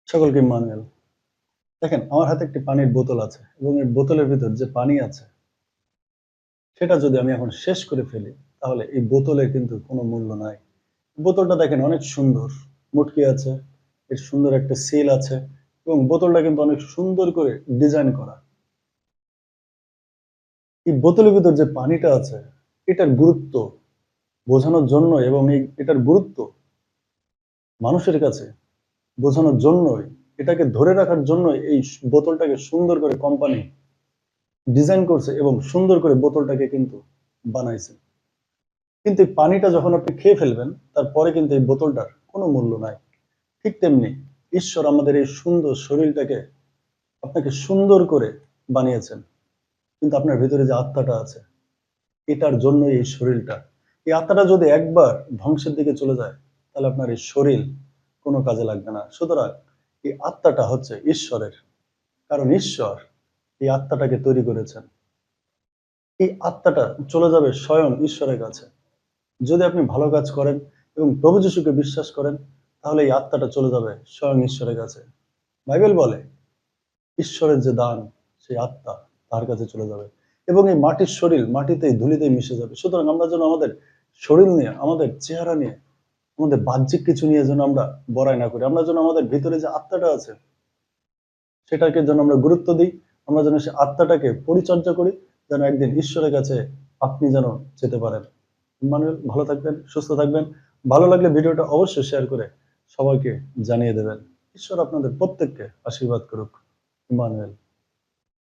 সকলকে ইম্মানুয়েল। দেখেন আমার হাতে একটি পানির বোতল আছে এবং এই বোতলের ভিতর যে পানি আছে সেটা যদি আমি এখন শেষ করে ফেলি তাহলে এই বোতলের কিন্তু কোনো মূল্য নাই। বোতলটা দেখেন অনেক সুন্দর, মুটকি আছে, এর সুন্দর একটা সিল আছে এবং বোতলটা কিন্তু অনেক সুন্দর করে ডিজাইন করা। এই বোতলের ভিতর যে পানিটা আছে এটার গুরুত্ব বোঝানোর জন্য এবং এটার গুরুত্ব মানুষের কাছে বোঝানোর জন্যই, এটাকে ধরে রাখার জন্য এই বোতলটাকে সুন্দর করে কোম্পানি ডিজাইন করছে এবং সুন্দর করে বোতলটাকে কিন্তু বানাইছে। কিন্তু এই পানিটা যখন আপনি খেয়ে ফেলবেন তারপরে কিন্তু এই বোতলটার কোনো মূল্য নাই। ঠিক তেমনি ঈশ্বর আমাদের এই সুন্দর শরীরটাকে আপনাকে সুন্দর করে বানিয়েছেন, কিন্তু আপনার ভিতরে যে আত্মাটা আছে এটার জন্য এই শরীরটা, এই আত্মাটা যদি একবার ধ্বংসের দিকে চলে যায় তাহলে আপনার এই শরীর কোনো কাজে লাগবে না। সুতরাং এই আত্মাটা হচ্ছে ঈশ্বরের, কারণ ঈশ্বর এই আত্মাটাকে তৈরি করেছেন। এই আত্মাটা চলে যাবে স্বয়ং ঈশ্বরের কাছে। যদি আপনি ভালো কাজ করেন এবং প্রভু যিশুকে বিশ্বাস করেন তাহলে এই আত্মাটা চলে যাবে স্বয়ং ঈশ্বরের কাছে। বাইবেল বলে ঈশ্বরের যে দান সেই আত্মা তার কাছে চলে যাবে এবং এই মাটির শরীর মাটিতেই ধুলিতেই মিশে যাবে। সুতরাং আমরা যেন আমাদের শরীর নিয়ে, আমাদের চেহারা নিয়ে, আমাদের বাহ্যিক কিছু নিয়ে যেন আমরা বড়াই না করি। আমরা যেন আমাদের ভিতরে যে আত্মাটা আছে সেটাকে যেন আমরা গুরুত্ব দিই। আমরা যেন সেই আত্মাটাকে পরিচর্যা করি, যেন একদিন ঈশ্বরের কাছে আপনি যেন যেতে পারেন। ইম্মানুয়েল, ভালো থাকবেন, সুস্থ থাকবেন। ভালো লাগলে ভিডিওটা অবশ্যই শেয়ার করে সবাইকে জানিয়ে দেবেন। ঈশ্বর আপনাদের প্রত্যেককে আশীর্বাদ করুক। ইম্মানুয়েল।